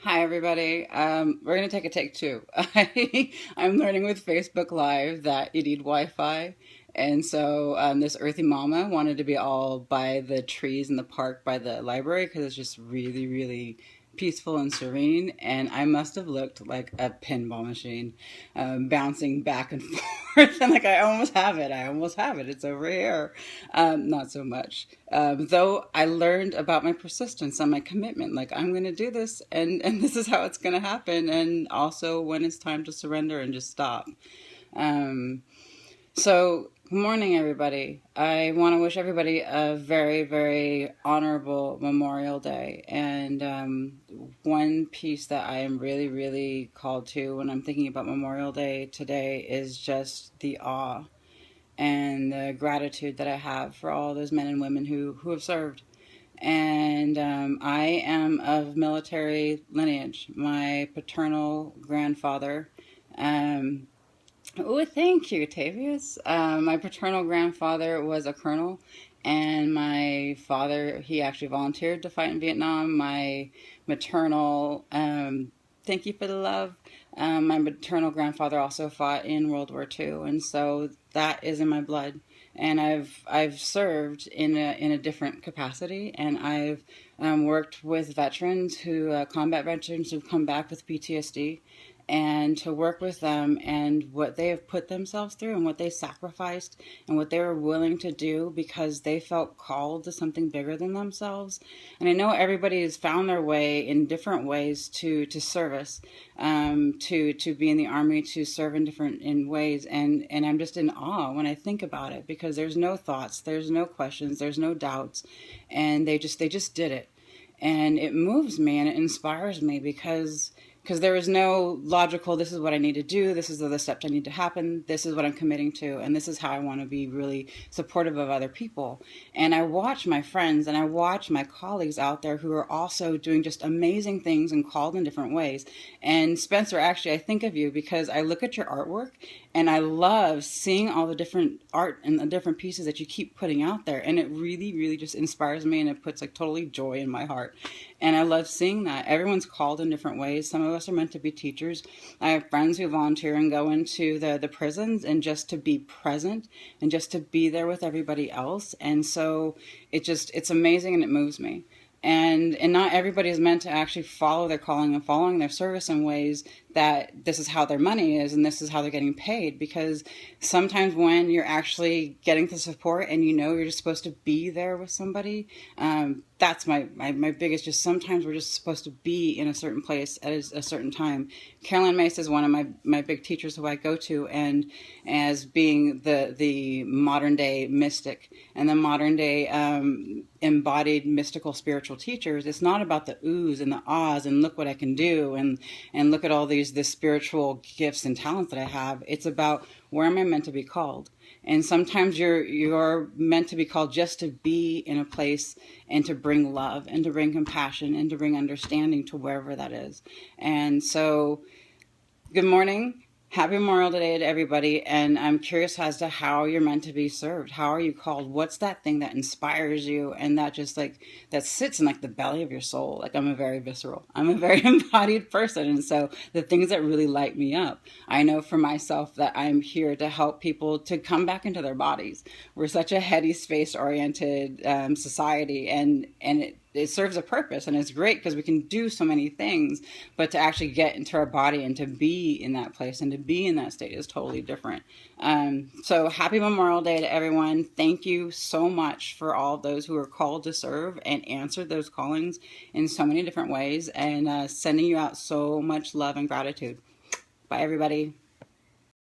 Hi, everybody. We're going to take a take two. I'm learning with Facebook Live that you need Wi-Fi. And so this earthy mama wanted to be all by the trees in the park by the library because it's just really, really peaceful and serene. And I must have looked like a pinball machine, bouncing back and forth. And like, I almost have it. I almost have it. It's over here. Not so much. Though I learned about my persistence and my commitment. Like, I'm going to do this, and this is how it's going to happen. And also when it's time to surrender and just stop. Um, good morning, everybody. I want to wish everybody a very, very honorable Memorial Day. And one piece that I am really, really called to when I'm thinking about Memorial Day today is just the awe and the gratitude that I have for all those men and women who have served. And I am of military lineage. My paternal grandfather, um, oh, thank you, Tavius. My paternal grandfather was a colonel, and my father, he actually volunteered to fight in Vietnam. My maternal, thank you for the love. My maternal grandfather also fought in World War II, and so that is in my blood. And I've served in a different capacity, and I've worked with veterans combat veterans who've come back with PTSD, and to work with them and what they have put themselves through and what they sacrificed and what they were willing to do because they felt called to something bigger than themselves. And I know everybody has found their way in different ways to service, to be in the army, to serve in different in ways, and I'm just in awe when I think about it because there's no thoughts, there's no questions, there's no doubts, and they just did it, and it moves me and it inspires me because there is no logical, this is what I need to do, this is the steps I need to happen, this is what I'm committing to, and this is how I want to be really supportive of other people. And I watch my friends and I watch my colleagues out there who are also doing just amazing things and called in different ways. And Spencer, actually, I think of you because I look at your artwork and I love seeing all the different art and the different pieces that you keep putting out there. And it really, really just inspires me and it puts like totally joy in my heart. And I love seeing that. Everyone's called in different ways. Some of us are meant to be teachers. I have friends who volunteer and go into the prisons and just to be present and just to be there with everybody else. And so it's amazing and it moves me. And not everybody is meant to actually follow their calling and following their service in ways that this is how their money is and this is how they're getting paid, because sometimes when you're actually getting the support and you know you're just supposed to be there with somebody, that's my biggest, just sometimes we're just supposed to be in a certain place at a certain time. Caroline Mace is one of my big teachers who I go to, and as being the modern day mystic and the modern day embodied mystical spiritual teachers, it's not about the oohs and the ahs and look what I can do and look at all these spiritual gifts and talents that I have. It's about where am I meant to be called. And sometimes you're meant to be called just to be in a place and to bring love and to bring compassion and to bring understanding to wherever that is. And so, good morning. Happy Memorial Day to everybody, and I'm curious as to how you're meant to be served. How are you called? What's that thing that inspires you and that just like that sits in like the belly of your soul? Like I'm a very visceral, I'm a very embodied person, and so the things that really light me up, I know for myself that I'm here to help people to come back into their bodies. We're such a heady, space-oriented society, and it serves a purpose and it's great because we can do so many things, but to actually get into our body and to be in that place and to be in that state is totally different. So happy Memorial Day to everyone. Thank you so much for all of those who are called to serve and answer those callings in so many different ways, and sending you out so much love and gratitude. Bye, everybody.